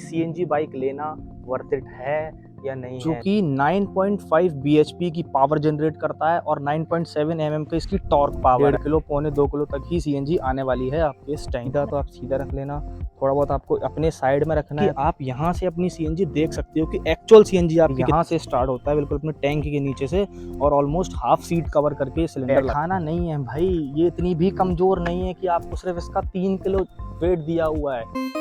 CNG bike लेना worth it है या नहीं जो है। कि 9.5 bhp की पावर जनरेट करता है और 9.7 mm का इसकी टॉर्क पावर है। 1.5 किलो पौने 2 किलो तक ही सीएनजी आने वाली है आपके इस टैंक में। तो आप सीधा रख लेना, थोड़ा बहुत आपको अपने साइड में रखना है। आप यहाँ से अपनी सीएनजी देख सकते हो कि एक्चुअल सीएनजी आपकी यहाँ से स्टार्ट होता है बिल्कुल अपने टैंक के नीचे से, और ऑलमोस्ट हाफ सीट कवर करके सिलेंडर बैठाना नहीं है भाई। ये इतनी भी कमजोर नहीं है कि आपको सिर्फ इसका 3 किलो वेट दिया हुआ है।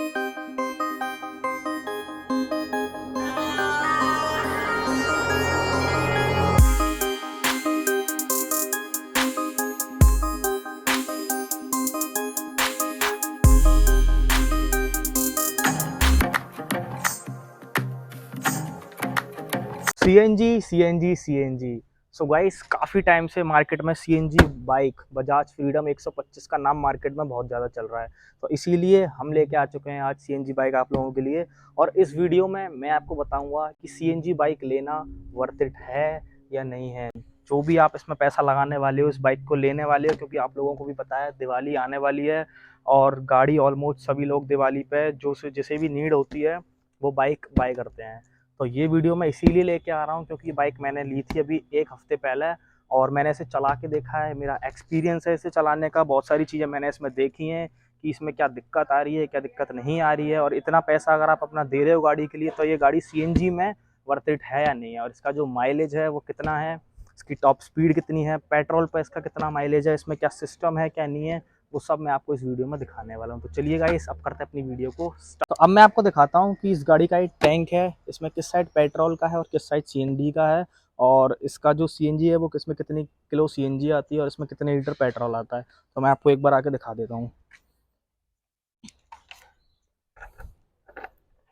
सीएनजी। सो गाइस, काफ़ी टाइम से मार्केट में सीएनजी बाइक बजाज फ्रीडम 125 का नाम मार्केट में बहुत ज़्यादा चल रहा है, तो इसीलिए हम लेके आ चुके हैं आज सीएनजी बाइक आप लोगों के लिए। और इस वीडियो में मैं आपको बताऊंगा कि सीएनजी बाइक लेना वर्थ इट है या नहीं है। जो भी आप इसमें पैसा लगाने वाले हो, इस बाइक को लेने वाले हो, क्योंकि आप लोगों को भी पता है दिवाली आने वाली है और गाड़ी ऑलमोस्ट सभी लोग दिवाली पे जो से जिसे भी नीड होती है वो बाइक बाय करते हैं। तो ये वीडियो मैं इसीलिए लेके आ रहा हूँ क्योंकि बाइक मैंने ली थी अभी 1 हफ्ते पहले, और मैंने इसे चला के देखा है। मेरा एक्सपीरियंस है इसे चलाने का, बहुत सारी चीज़ें मैंने इसमें देखी हैं कि इसमें क्या दिक्कत आ रही है, क्या दिक्कत नहीं आ रही है। और इतना पैसा अगर आप अपना दे रहे हो गाड़ी के लिए, तो ये गाड़ी सीएनजी में वर्थ इट है या नहीं है, और इसका जो माइलेज है वो कितना है, इसकी टॉप स्पीड कितनी है, पेट्रोल पर इसका कितना माइलेज है, इसमें क्या सिस्टम है क्या नहीं है, वो सब मैं आपको इस वीडियो में दिखाने वाला हूँ। तो चलिए गाइस, अब करते हैं अपनी वीडियो को स्टार्ट। तो अब मैं आपको दिखाता हूँ कि इस गाड़ी का एक टैंक है, इसमें किस साइड पेट्रोल का है और किस साइड सीएनजी का है, और इसका जो सीएनजी है वो किसमें कितनी किलो सीएनजी आती है और इसमें कितने लीटर पेट्रोल आता है। तो मैं आपको एक बार आके दिखा देता हूँ।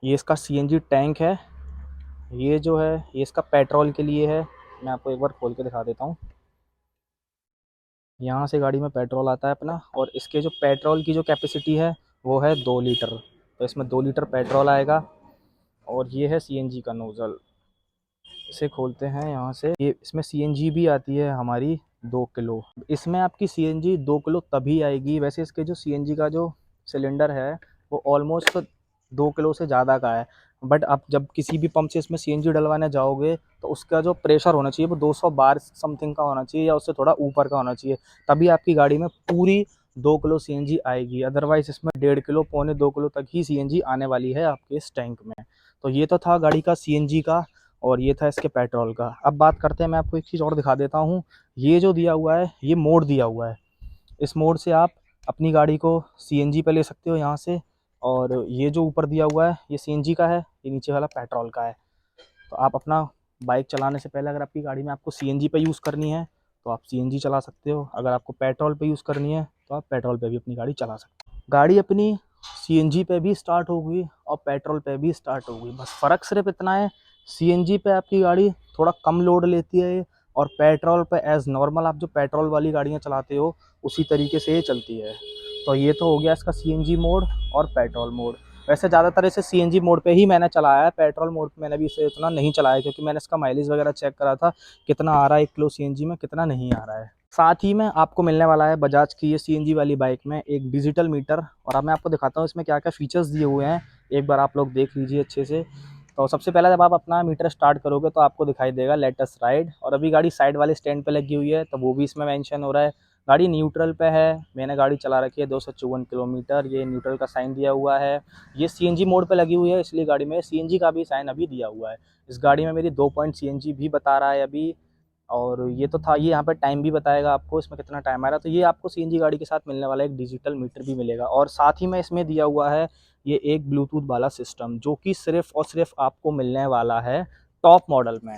ये इसका सीएनजी टैंक है, ये जो है ये इसका पेट्रोल के लिए है। मैं आपको एक बार खोल के दिखा देता हूँ। यहाँ से गाड़ी में पेट्रोल आता है अपना, और इसके जो पेट्रोल की जो कैपेसिटी है वो है 2 लीटर। तो इसमें 2 लीटर पेट्रोल आएगा। और ये है सीएनजी का नोज़ल, इसे खोलते हैं यहाँ से। ये इसमें सीएनजी भी आती है हमारी 2 किलो। इसमें आपकी सीएनजी 2 किलो तभी आएगी, वैसे इसके जो सीएनजी का जो सिलेंडर है वो ऑलमोस्ट 2 किलो से ज़्यादा का है। बट आप जब किसी भी पंप से इसमें सीएनजी डलवाने जाओगे तो उसका जो प्रेशर होना चाहिए वो 200 बार समथिंग का होना चाहिए, या उससे थोड़ा ऊपर का होना चाहिए, तभी आपकी गाड़ी में पूरी 2 किलो सीएनजी आएगी। अदरवाइज़ इसमें 1.5 किलो पौने 2 किलो तक ही सीएनजी आने वाली है आपके इस टैंक में। तो ये तो था गाड़ी का सीएनजी का, और ये था इसके पेट्रोल का। अब बात करते हैं, मैं आपको एक चीज़ और दिखा देता हूँ। ये जो दिया हुआ है ये मोड दिया हुआ है, इस मोड से आप अपनी गाड़ी को सीएनजी पे ले सकते हो यहाँ से। और ये जो ऊपर दिया हुआ है ये सीएनजी का है, ये नीचे वाला पेट्रोल का है। तो आप अपना बाइक चलाने से पहले अगर आपकी गाड़ी में आपको सीएनजी पे यूज़ करनी है तो आप सीएनजी चला सकते हो, अगर आपको पेट्रोल पे यूज़ करनी है तो आप पेट्रोल पे भी अपनी गाड़ी चला सकते हो। गाड़ी अपनी सीएनजी पे भी स्टार्ट होगी और पेट्रोल पे भी स्टार्ट होगी, बस फ़र्क सिर्फ इतना है, सीएनजी पे आपकी गाड़ी थोड़ा कम लोड लेती है और पेट्रोल पे एज़ नॉर्मल आप जो पेट्रोल वाली गाड़ियाँ चलाते हो उसी तरीके से ये चलती है। तो ये तो हो गया इसका सीएनजी मोड और पेट्रोल मोड। वैसे ज़्यादातर इसे सीएनजी मोड पे ही मैंने चलाया है, पेट्रोल मोड पे मैंने भी इसे इतना नहीं चलाया, क्योंकि मैंने इसका माइलेज वगैरह चेक करा था कितना आ रहा है 1 किलो सीएनजी में, कितना नहीं आ रहा है। साथ ही में आपको मिलने वाला है बजाज की ये सीएनजी वाली बाइक में एक डिजिटल मीटर, और अब मैं आपको दिखाता हूँ इसमें क्या क्या फीचर्स दिए हुए हैं, एक बार आप लोग देख लीजिए अच्छे से। तो सबसे पहले जब आप अपना मीटर स्टार्ट करोगे तो आपको दिखाई देगा लेट अस राइड, और अभी गाड़ी साइड वाले स्टैंड पे लगी हुई है तो वो भी इसमें मेंशन हो रहा है। गाड़ी न्यूट्रल पे है, मैंने गाड़ी चला रखी है 254 किलोमीटर, ये न्यूट्रल का साइन दिया हुआ है। ये सीएनजी मोड पे लगी हुई है इसलिए गाड़ी में सीएनजी का भी साइन अभी दिया हुआ है। इस गाड़ी में मेरी 2 पॉइंट सीएनजी भी बता रहा है अभी। और ये तो था, ये यहाँ पे टाइम भी बताएगा आपको इसमें कितना टाइम आ रहा है। तो ये आपको सीएनजी गाड़ी के साथ मिलने वाला एक डिजिटल मीटर भी मिलेगा, और साथ ही में इसमें दिया हुआ है ये एक ब्लूटूथ वाला सिस्टम, जो कि सिर्फ और सिर्फ आपको मिलने वाला है टॉप मॉडल में।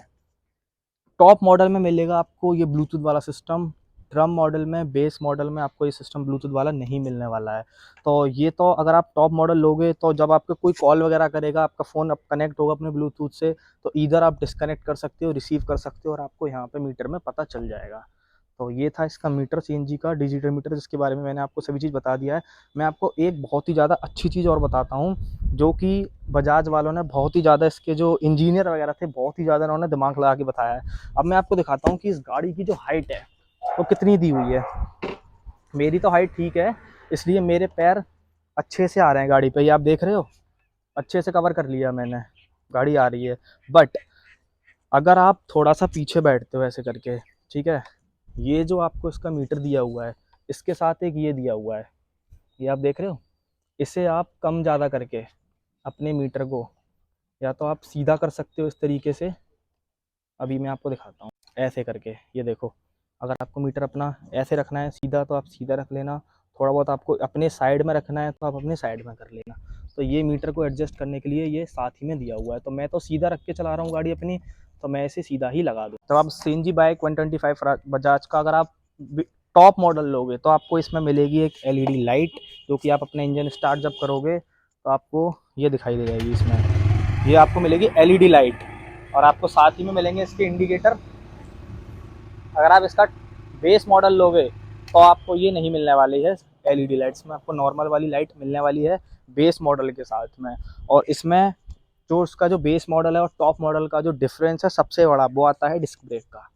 टॉप मॉडल में मिलेगा आपको ये ब्लूटूथ वाला सिस्टम, ड्रम मॉडल में, बेस मॉडल में आपको ये सिस्टम ब्लूटूथ वाला नहीं मिलने वाला है। तो ये तो अगर आप टॉप मॉडल लोगे तो जब आपका कोई कॉल वगैरह करेगा, आपका फ़ोन अब कनेक्ट होगा अपने ब्लूटूथ से, तो इधर आप डिस्कनेक्ट कर सकते हो, रिसीव कर सकते हो, और आपको यहाँ पे मीटर में पता चल जाएगा। तो ये था इसका मीटर, सीएनजी का डिजिटल मीटर, जिसके बारे में मैंने आपको सभी चीज़ बता दिया है। मैं आपको एक बहुत ही ज़्यादा अच्छी चीज़ और बताता हूँ, जो कि बजाज वालों ने बहुत ही ज़्यादा, इसके जो इंजीनियर वगैरह थे बहुत ही ज़्यादा उन्होंने दिमाग लगा के बताया है। अब मैं आपको दिखाता हूँ कि इस गाड़ी की जो हाइट है वो कितनी दी हुई है। मेरी तो हाइट ठीक है, इसलिए मेरे पैर अच्छे से आ रहे हैं गाड़ी पे, ये आप देख रहे हो। अच्छे से कवर कर लिया मैंने, गाड़ी आ रही है। बट अगर आप थोड़ा सा पीछे बैठते हो ऐसे करके, ठीक है, ये जो आपको इसका मीटर दिया हुआ है, इसके साथ एक ये दिया हुआ है, ये आप देख रहे हो, इसे आप कम ज़्यादा करके अपने मीटर को या तो आप सीधा कर सकते हो इस तरीके से। अभी मैं आपको दिखाता हूँ ऐसे करके, ये देखो, अगर आपको मीटर अपना ऐसे रखना है सीधा तो आप सीधा रख लेना, थोड़ा बहुत आपको अपने साइड में रखना है तो आप अपने साइड में कर लेना। तो ये मीटर को एडजस्ट करने के लिए ये साथ ही में दिया हुआ है। तो मैं तो सीधा रख के चला रहा हूँ गाड़ी अपनी, तो मैं इसे सीधा ही लगा दूँ। तो आप CNG बाइक 125 बजाज का अगर आप टॉप मॉडल लोगे तो आपको इसमें मिलेगी एक LED लाइट, जो कि आप अपना इंजन स्टार्ट जब करोगे तो आपको ये दिखाई दे जाएगी इसमें, ये आपको मिलेगी LED लाइट। और आपको साथ ही में मिलेंगे इसके इंडिकेटर। अगर आप इसका बेस मॉडल लोगे तो आपको ये नहीं मिलने वाली है LED लाइट्स में, आपको नॉर्मल वाली लाइट मिलने वाली है बेस मॉडल के साथ में। और इसमें जो उसका जो बेस मॉडल है और टॉप मॉडल का जो डिफरेंस है सबसे बड़ा, वो आता है डिस्क ब्रेक का।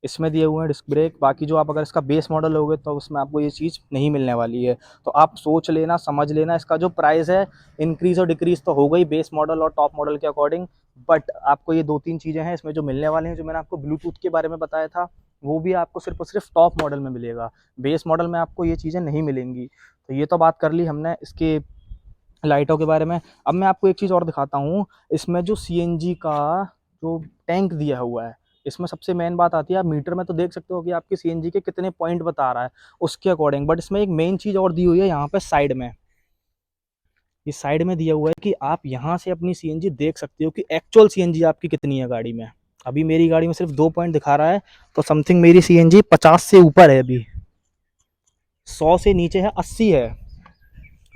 इसमें दिए हुए हैं डिस्क ब्रेक, बाकी जो आप अगर इसका बेस मॉडल लोगे तो उसमें आपको ये चीज़ नहीं मिलने वाली है। तो आप सोच लेना, समझ लेना, इसका जो प्राइस है इंक्रीज़ और डिक्रीज़ तो हो गई बेस मॉडल और टॉप मॉडल के अकॉर्डिंग। बट आपको ये 2-3 चीज़ें हैं इसमें जो मिलने वाले हैं, जो मैंने आपको ब्लूटूथ के बारे में बताया था, वो भी आपको सिर्फ़ और सिर्फ़ टॉप मॉडल में मिलेगा, बेस मॉडल में आपको ये चीज़ें नहीं मिलेंगी। तो ये तो बात कर ली हमने इसके लाइटों के बारे में। अब मैं आपको एक चीज़ और दिखाता हूँ, इसमें जो CNG का जो टैंक दिया हुआ है, इसमें सबसे मेन बात आती है, आप मीटर में तो देख सकते हो कि आपकी CNG के कितने पॉइंट बता रहा है उसके अकॉर्डिंग, बट इसमें एक मेन चीज़ और दी हुई है यहाँ पे साइड में। ये साइड में दिया हुआ है कि आप यहाँ से अपनी CNG देख सकते हो कि एक्चुअल CNG आपकी कितनी है गाड़ी में। अभी मेरी गाड़ी में सिर्फ 2 पॉइंट दिखा रहा है, तो समथिंग मेरी CNG 50 से ऊपर है अभी, 100 से नीचे है, 80 है।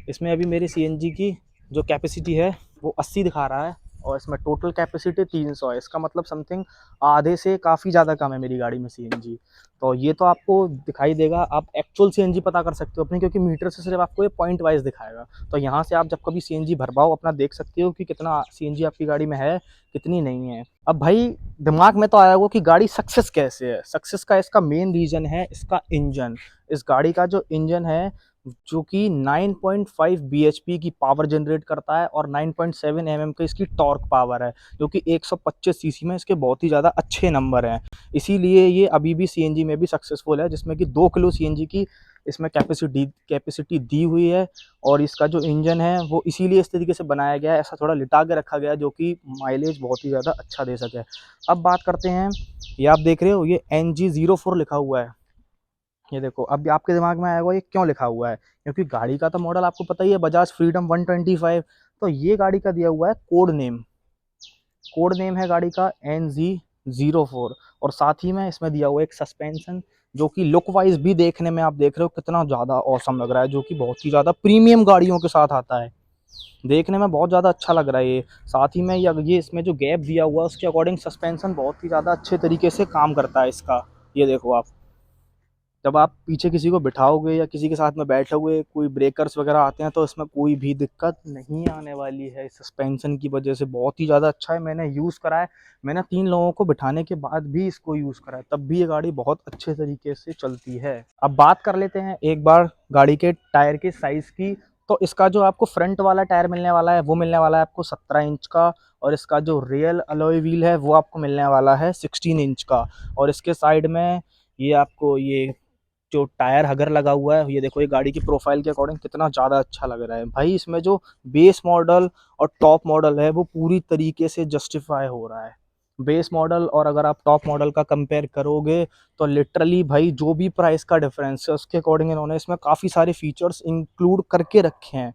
इसमें अभी मेरी CNG की जो कैपेसिटी है वो 80 दिखा रहा है, और इसमें टोटल कैपेसिटी 300 है। इसका मतलब समथिंग आधे से काफ़ी ज़्यादा कम है मेरी गाड़ी में CNG। तो ये तो आपको दिखाई देगा, आप एक्चुअल CNG पता कर सकते हो अपनी, क्योंकि मीटर से सिर्फ आपको ये पॉइंट वाइज दिखाएगा। तो यहाँ से आप जब कभी CNG भरवाओ अपना देख सकते हो कि कितना CNG आपकी गाड़ी में है, कितनी नहीं है। अब भाई दिमाग में तो आया होगा कि गाड़ी सक्सेस कैसे है। सक्सेस का इसका मेन रीज़न है इसका इंजन। इस गाड़ी का जो इंजन है, जो कि 9.5 bhp की पावर जनरेट करता है और 9.7 mm का इसकी टॉर्क पावर है, जो कि 125 सीसी में इसके बहुत ही ज़्यादा अच्छे नंबर हैं। इसीलिए ये अभी भी CNG में भी सक्सेसफुल है, जिसमें कि 2 किलो CNG की इसमें कैपेसिटी दी हुई है। और इसका जो इंजन है वो इसीलिए इस तरीके से बनाया गया है, ऐसा थोड़ा लिटा के रखा गया है, जो कि माइलेज बहुत ही ज़्यादा अच्छा दे सके। अब बात करते हैं, ये आप देख रहे हो ये NG04 लिखा हुआ है, ये देखो। अब आपके दिमाग में आएगा ये क्यों लिखा हुआ है, क्योंकि गाड़ी का तो मॉडल आपको पता ही है, बजाज फ्रीडम 125। तो ये गाड़ी का दिया हुआ है कोड नेम, कोड नेम है गाड़ी का NG04। और साथ ही में इसमें दिया हुआ है एक सस्पेंशन, जो कि लुक वाइज भी देखने में आप देख रहे हो कितना ज़्यादा औसम लग रहा है, जो कि बहुत ही ज़्यादा प्रीमियम गाड़ियों के साथ आता है, देखने में बहुत ज़्यादा अच्छा लग रहा है ये। साथ ही में ये इसमें जो गैप दिया हुआ है उसके अकॉर्डिंग सस्पेंशन बहुत ही ज़्यादा अच्छे तरीके से काम करता है इसका। ये देखो आप, जब आप पीछे किसी को बिठाओगे या किसी के साथ में बैठोगे, कोई ब्रेकर्स वगैरह आते हैं तो इसमें कोई भी दिक्कत नहीं आने वाली है। सस्पेंशन की वजह से बहुत ही ज़्यादा अच्छा है, मैंने यूज़ करा है। मैंने 3 लोगों को बिठाने के बाद भी इसको यूज़ करा है, तब भी ये गाड़ी बहुत अच्छे तरीके से चलती है। अब बात कर लेते हैं एक बार गाड़ी के टायर के साइज़ की। तो इसका जो आपको फ्रंट वाला टायर मिलने वाला है वो मिलने वाला है आपको 17 इंच का, और इसका जो रियल अलॉय व्हील है वो आपको मिलने वाला है 16 इंच का। और इसके साइड में ये आपको ये जो टायर हगर लगा हुआ है, ये देखो, ये गाड़ी की प्रोफाइल के अकॉर्डिंग कितना ज़्यादा अच्छा लग रहा है भाई। इसमें जो बेस मॉडल और टॉप मॉडल है वो पूरी तरीके से जस्टिफाई हो रहा है। बेस मॉडल और अगर आप टॉप मॉडल का कंपेयर करोगे तो लिटरली भाई जो भी प्राइस का डिफरेंस है उसके अकॉर्डिंग इन्होंने इसमें काफ़ी सारे फीचर्स इंक्लूड करके रखे हैं।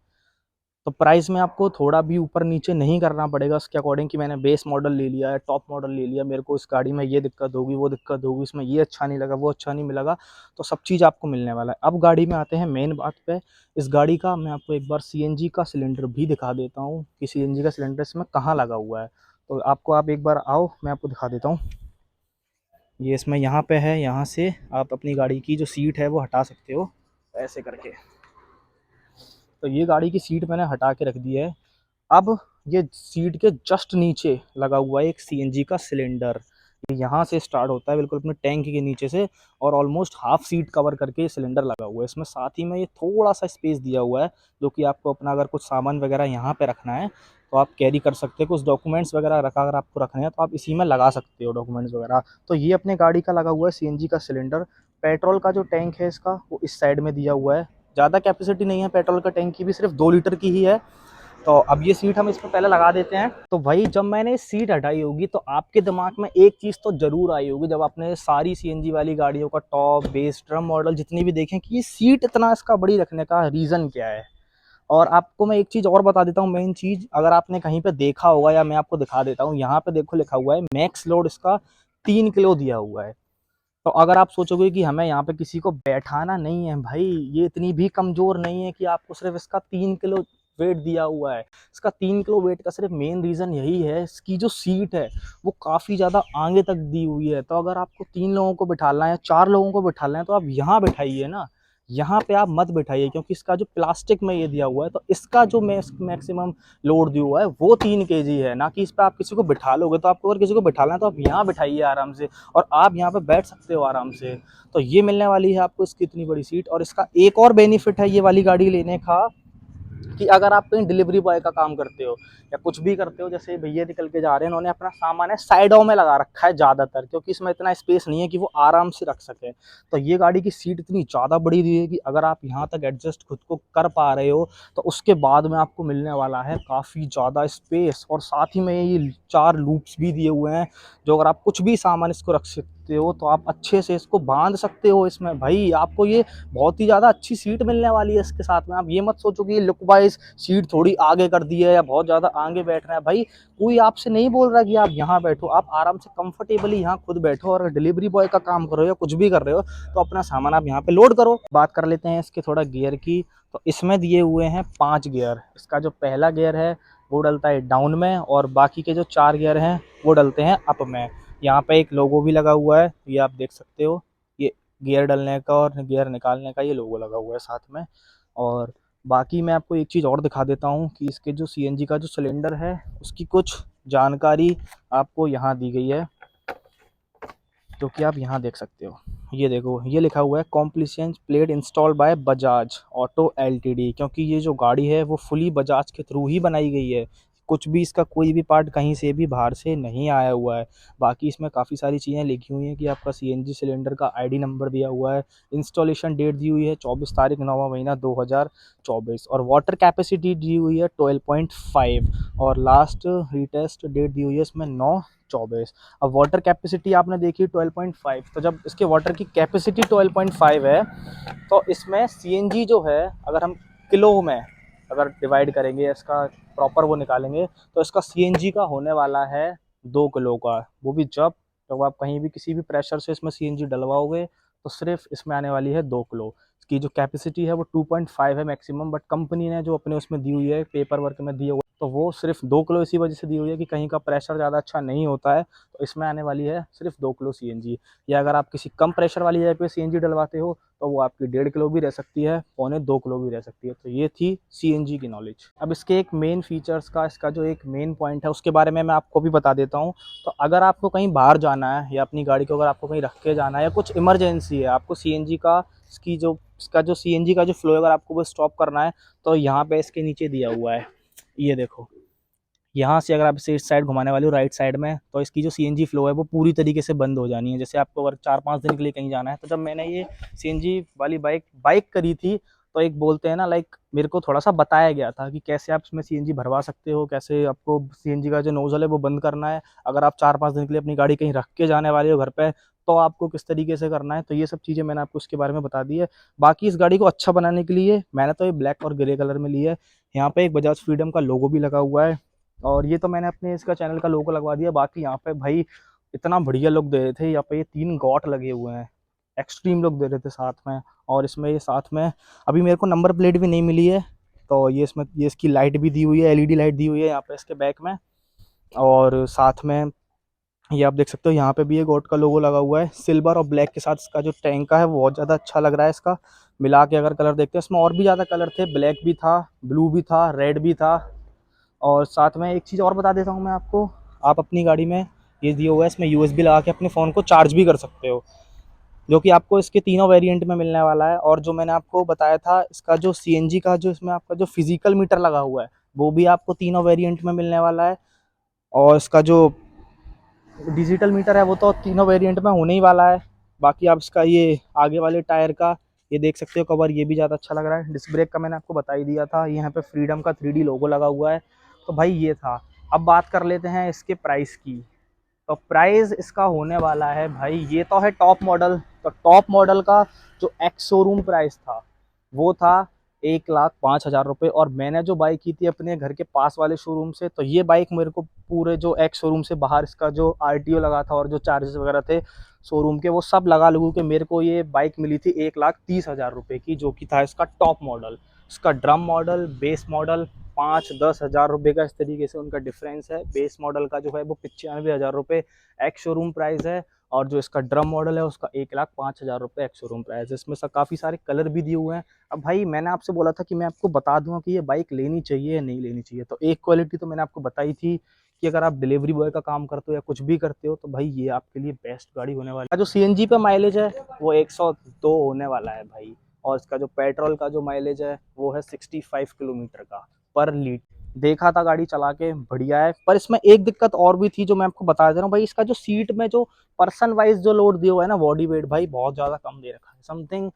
तो प्राइस में आपको थोड़ा भी ऊपर नीचे नहीं करना पड़ेगा उसके अकॉर्डिंग, कि मैंने बेस मॉडल ले लिया है, टॉप मॉडल ले लिया, मेरे को इस गाड़ी में ये दिक्कत होगी, वो दिक्कत होगी, इसमें ये अच्छा नहीं लगा, वो अच्छा नहीं मिलेगा। तो सब चीज़ आपको मिलने वाला है। अब गाड़ी में आते हैं मेन बात पे। इस गाड़ी का मैं आपको एक बार CNG का सिलेंडर भी दिखा देता हूँ कि CNG का सिलेंडर इसमें कहाँ लगा हुआ है। तो आपको, आप एक बार आओ, मैं आपको दिखा देता हूँ। ये इसमें यहाँ पे है, यहाँ से आप अपनी गाड़ी की जो सीट है वो हटा सकते हो ऐसे करके। तो ये गाड़ी की सीट मैंने हटा के रख दी है। अब ये सीट के जस्ट नीचे लगा हुआ है एक CNG का सिलेंडर। ये यहाँ से स्टार्ट होता है बिल्कुल अपने टैंक के नीचे से, और ऑलमोस्ट हाफ सीट कवर करके ये सिलेंडर लगा हुआ है। इसमें साथ ही में ये थोड़ा सा स्पेस दिया हुआ है, जो कि आपको अपना अगर कुछ सामान वगैरह यहाँ पे रखना है तो आप कैरी कर सकते हो, कुछ डॉक्यूमेंट्स वगैरह अगर आपको रखने हैं तो आप इसी में लगा सकते हो डॉक्यूमेंट्स वगैरह। तो ये अपने गाड़ी का लगा हुआ है सीएनजी का सिलेंडर। पेट्रोल का जो टैंक है इसका वो इस साइड में दिया हुआ है। ज़्यादा कैपेसिटी नहीं है पेट्रोल का टैंक की भी, सिर्फ 2 लीटर की ही है। तो अब ये सीट हम इसमें पहले लगा देते हैं। तो भाई जब मैंने सीट हटाई होगी तो आपके दिमाग में एक चीज़ तो ज़रूर आई होगी, जब आपने सारी सीएनजी वाली गाड़ियों का टॉप बेस ट्रम मॉडल जितनी भी देखें, कि ये सीट इतना इसका बड़ी रखने का रीज़न क्या है। और आपको मैं एक चीज़ और बता देता हूँ, मेन चीज़ अगर आपने कहीं पे देखा होगा या मैं आपको दिखा देता हूँ, यहाँ पे देखो लिखा हुआ है मैक्स लोड इसका 3 किलो दिया हुआ है। तो अगर आप सोचोगे कि हमें यहाँ पे किसी को बैठाना नहीं है, भाई ये इतनी भी कमज़ोर नहीं है कि आपको सिर्फ इसका 3 किलो वेट दिया हुआ है। इसका 3 किलो वेट का सिर्फ मेन रीज़न यही है, इसकी जो सीट है वो काफ़ी ज़्यादा आगे तक दी हुई है। तो अगर आपको 3 लोगों को बिठाना है या 4 लोगों को बिठाना है तो आप यहाँ बिठाइए ना, यहाँ पे आप मत बिठाइए, क्योंकि इसका जो प्लास्टिक में ये दिया हुआ है, तो इसका जो मैक्सिमम लोड दिया हुआ है वो 3 kg है, ना कि इस पर आप किसी को बिठा लोगे। तो आपको अगर किसी को बिठाना है तो आप यहाँ बिठाइए आराम से, और आप यहाँ पे बैठ सकते हो आराम से। तो ये मिलने वाली है आपको इसकी इतनी बड़ी सीट। और इसका एक और बेनिफिट है ये वाली गाड़ी लेने का, कि अगर आप कहीं डिलीवरी बॉय का काम करते हो या कुछ भी करते हो, जैसे भैया निकल के जा रहे हैं, उन्होंने अपना सामान है साइडों में लगा रखा है ज़्यादातर, क्योंकि इसमें इतना स्पेस नहीं है कि वो आराम से रख सके। तो ये गाड़ी की सीट इतनी ज़्यादा बड़ी दी है कि अगर आप यहाँ तक एडजस्ट खुद को कर पा रहे हो तो उसके बाद में आपको मिलने वाला है काफ़ी ज़्यादा स्पेस। और साथ ही में ये 4 लूप्स भी दिए हुए हैं, जो अगर आप कुछ भी सामान इसको रख सकते हो तो आप अच्छे से इसको बांध सकते हो इसमें। भाई आपको ये बहुत ही ज़्यादा अच्छी सीट मिलने वाली है इसके साथ में। आप ये मत सोचो कि ये लुक वाइज सीट थोड़ी आगे कर दी है या बहुत ज़्यादा आगे बैठ रहे हैं। भाई कोई आपसे नहीं बोल रहा कि आप यहाँ बैठो, आप आराम से कंफर्टेबली यहाँ खुद बैठो, और डिलीवरी बॉय का काम कर रहे हो या कुछ भी कर रहे हो तो अपना सामान आप यहाँ पे लोड करो। बात कर लेते हैं इसके थोड़ा गियर की। तो इसमें दिए हुए हैं 5 गियर। इसका जो पहला गियर है वो डलता है डाउन में, और बाकी के जो 4 गियर हैं वो डलते हैं अप में। यहाँ पे एक लोगो भी लगा हुआ है, ये आप देख सकते हो, ये गियर डालने का और गियर निकालने का ये लोगो लगा हुआ है साथ में। और बाकी मैं आपको एक चीज़ और दिखा देता हूँ कि इसके जो सीएनजी का जो सिलेंडर है उसकी कुछ जानकारी आपको यहाँ दी गई है, जो कि आप यहाँ देख सकते हो। ये देखो, ये लिखा हुआ है compliance plate installed by Bajaj auto LTD, क्योंकि ये जो गाड़ी है वो फुली बजाज के थ्रू ही बनाई गई है। कुछ भी इसका कोई भी पार्ट कहीं से भी बाहर से नहीं आया हुआ है। बाकी इसमें काफ़ी सारी चीज़ें लिखी हुई हैं कि आपका सीएनजी सिलेंडर का आईडी नंबर दिया हुआ है, इंस्टॉलेशन डेट दी हुई है 24 तारीख 9वां महीना 2024, और वाटर कैपेसिटी दी हुई है 12.5, और लास्ट रीटेस्ट डेट दी हुई है इसमें 9/24। अब वाटर कैपेसिटी आपने देखी 12.5, तो जब इसके वाटर की कैपेसिटी 12.5 है तो इसमें सीएनजी जो है अगर हम किलो में अगर डिवाइड करेंगे, इसका प्रॉपर वो निकालेंगे, तो इसका सीएनजी का होने वाला है 2 किलो का। वो भी जब आप कहीं भी किसी भी प्रेशर से इसमें सीएनजी डलवाओगे तो सिर्फ इसमें आने वाली है 2 किलो। इसकी जो कैपेसिटी है वो 2.5 है मैक्सिमम, बट कंपनी ने जो अपने उसमें दी हुई है पेपर वर्क में दी हुई है तो वो सिर्फ 2 किलो इसी वजह से दी हुई है कि कहीं का प्रेशर ज़्यादा अच्छा नहीं होता है, तो इसमें आने वाली है सिर्फ 2 किलो सीएनजी। या अगर आप किसी कम प्रेशर वाली जगह पे सीएनजी डलवाते हो तो वो आपकी 1.5 किलो भी रह सकती है, 1.25 किलो भी रह सकती है। तो ये थी सीएनजी की नॉलेज। अब इसके एक मेन फीचर्स का, इसका जो एक मेन पॉइंट है उसके बारे में मैं आपको भी बता देता हूँ। तो अगर आपको कहीं बाहर जाना है या अपनी गाड़ी को अगर आपको कहीं रख के जाना है या कुछ इमरजेंसी है, आपको सीएनजी का इसका जो सीएनजी का जो फ्लो है अगर आपको वो स्टॉप करना है, तो यहाँ पे इसके नीचे दिया हुआ है, ये देखो, यहाँ से अगर आप इसे इस साइड घुमाने वाले हो राइट साइड में, तो इसकी जो सीएनजी फ्लो है वो पूरी तरीके से बंद हो जानी है। जैसे आपको अगर 4-5 दिन के लिए कहीं जाना है, तो जब मैंने ये सीएनजी वाली बाइक करी थी, तो एक बोलते हैं ना, लाइक मेरे को थोड़ा सा बताया गया था कि कैसे आप इसमें सीएनजी भरवा सकते हो, कैसे आपको सीएनजी का जो नोजल है वो बंद करना है। अगर आप 4-5 दिन के लिए अपनी गाड़ी कहीं रख के जाने वाले हो घर पे, तो आपको किस तरीके से करना है। तो ये सब चीज़ें मैंने आपको इसके बारे में बता दी है। बाकी इस गाड़ी को अच्छा बनाने के लिए मैंने तो ये ब्लैक और ग्रे कलर में ली है। यहाँ पे एक बजाज फ्रीडम का लोगो भी लगा हुआ है, और ये तो मैंने अपने इसका चैनल का लोगो लगवा दिया। बाकी यहाँ पे भाई इतना बढ़िया लुक दे रहे थे, यहाँ पे ये 3 गॉट लगे हुए हैं, एक्सट्रीम लुक दे रहे थे साथ में। और इसमें ये साथ में अभी मेरे को नंबर प्लेट भी नहीं मिली है, तो ये इसकी लाइट भी दी हुई है, एलईडी लाइट दी हुई है यहाँ पे इसके बैक में। और साथ में ये आप देख सकते हो यहाँ पे भी ये गॉट का लोगो लगा हुआ है। सिल्वर और ब्लैक के साथ इसका जो टैंक का है वो बहुत ज़्यादा अच्छा लग रहा है। इसका मिला के अगर कलर देखते हैं, इसमें और भी ज़्यादा कलर थे, ब्लैक भी था, ब्लू भी था, रेड भी था। और साथ में एक चीज़ और बता देता हूँ मैं आपको, आप अपनी गाड़ी में ये दिया हुआ है, इसमें यूएसबी लगा के अपने फ़ोन को चार्ज भी कर सकते हो, जो कि आपको इसके तीनों वेरिएंट में मिलने वाला है। और जो मैंने आपको बताया था, इसका जो सीएनजी का जो इसमें आपका जो फिजिकल मीटर लगा हुआ है वो भी आपको तीनों वेरिएंट में मिलने वाला है। और इसका जो डिजिटल मीटर है वो तो तीनों वेरिएंट में होने ही वाला है। बाकी आप इसका ये आगे वाले टायर का ये देख सकते हो कवर, ये भी ज़्यादा अच्छा लग रहा है। डिस्क ब्रेक का मैंने आपको बता ही दिया था, यहाँ पे फ्रीडम का 3D लोगो लगा हुआ है। तो भाई ये था। अब बात कर लेते हैं इसके प्राइस की। तो प्राइस इसका होने वाला है भाई, ये तो है टॉप मॉडल। तो टॉप मॉडल का जो एक्स शोरूम प्राइस था वो था 1,05,000 रुपये। और मैंने जो बाइक की थी अपने घर के पास वाले शोरूम से, तो ये बाइक मेरे को पूरे जो एक्स शोरूम से बाहर इसका जो आरटीओ लगा था और जो चार्जेस वगैरह थे शोरूम के, वो सब लगा लगू के मेरे को ये बाइक मिली थी 1,30,000 रुपये की, जो कि था इसका टॉप मॉडल। इसका ड्रम मॉडल, बेस मॉडल 5-10 हज़ार रुपये का इस तरीके से उनका डिफरेंस है। बेस मॉडल का जो है वो 95,000 रुपये एक्स शोरूम प्राइस है, और जो इसका ड्रम मॉडल है उसका 1,05,000 रुपये एक्स शोरूम प्राइस है। इसमें से काफ़ी सारे कलर भी दिए हुए हैं। अब भाई मैंने आपसे बोला था कि मैं आपको बता दूंगा कि ये बाइक लेनी चाहिए या नहीं लेनी चाहिए, तो एक क्वालिटी तो मैंने आपको बताई थी कि अगर आप डिलीवरी बॉय का काम करते हो या कुछ भी करते हो तो भाई ये आपके लिए बेस्ट गाड़ी होने वाली है। जो सीएनजी पे माइलेज है वो 102 होने वाला है भाई, और इसका जो पेट्रोल का जो माइलेज है वो है 65 किलोमीटर का पर लीटर। देखा था गाड़ी चला के, बढ़िया है। पर इसमें एक दिक्कत और भी थी जो मैं आपको बता दे रहा हूँ भाई, इसका जो सीट में जो पर्सन वाइज जो लोड दिया हुआ है ना, बॉडी वेट भाई बहुत ज्यादा कम दे रखा है। समथिंग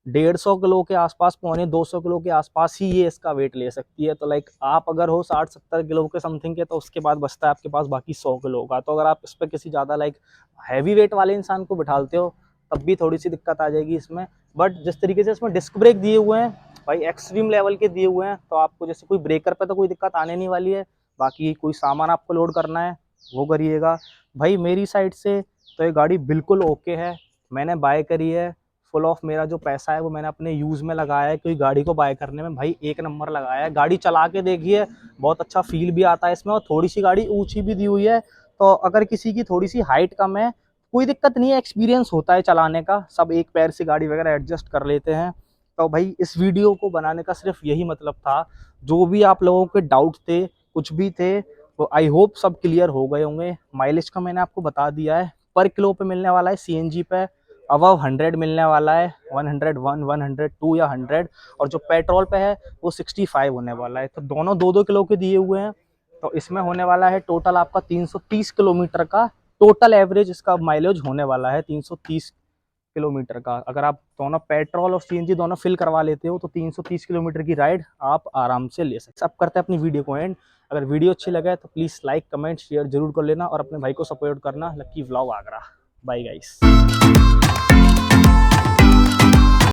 150 किलो के आसपास, 200 किलो के आसपास ही ये इसका वेट ले सकती है। तो लाइक आप अगर हो 60-70 किलो के समथिंग के, तो उसके बाद बचता है आपके पास बाकी 100 किलो का। तो अगर आप इस पर किसी ज़्यादा लाइक हैवी वेट वाले इंसान को बिठालते हो तब भी थोड़ी सी दिक्कत आ जाएगी इसमें। बट जिस तरीके से इसमें डिस्क ब्रेक दिए हुए हैं भाई, एक्सट्रीम लेवल के दिए हुए हैं, तो आपको जैसे कोई ब्रेकर पे तो कोई दिक्कत आने नहीं वाली है। बाकी कोई सामान आपको लोड करना है वो करिएगा। भाई मेरी साइड से तो ये गाड़ी बिल्कुल ओके है, मैंने बाय करी है। फुल ऑफ मेरा जो पैसा है वो मैंने अपने यूज़ में लगाया है, क्योंकि गाड़ी को बाय करने में भाई एक नंबर लगाया है। गाड़ी चला के देखिए, बहुत अच्छा फील भी आता है इसमें, और थोड़ी सी गाड़ी ऊंची भी दी हुई है। तो अगर किसी की थोड़ी सी हाइट कम है कोई दिक्कत नहीं है, एक्सपीरियंस होता है चलाने का, सब एक पैर से गाड़ी वगैरह एडजस्ट कर लेते हैं। तो भाई इस वीडियो को बनाने का सिर्फ यही मतलब था। जो भी आप लोगों के डाउट थे, कुछ भी थे, तो आई होप सब क्लियर हो गए होंगे। माइलेज का मैंने आपको बता दिया है, पर किलो पे मिलने वाला है सीएनजी पे अबव 100 मिलने वाला है, 101, 102 या 100। और जो पेट्रोल पे है वो 65 होने वाला है। तो दोनों 2-2 किलो के दिए हुए हैं। तो इसमें होने वाला है टोटल आपका 330 किलोमीटर का टोटल एवरेज इसका माइलेज होने वाला है, 330 किलोमीटर का। अगर आप दोनों पेट्रोल और सीएनजी दोनों फिल करवा लेते हो तो 330 किलोमीटर की राइड आप आराम से ले सकते हैं। अब करते हैं अपनी वीडियो को एंड। अगर वीडियो अच्छी लगे तो प्लीज़ लाइक, कमेंट, शेयर जरूर कर लेना, और अपने भाई को सपोर्ट करना। Lucky vlog Agra. Bye guys.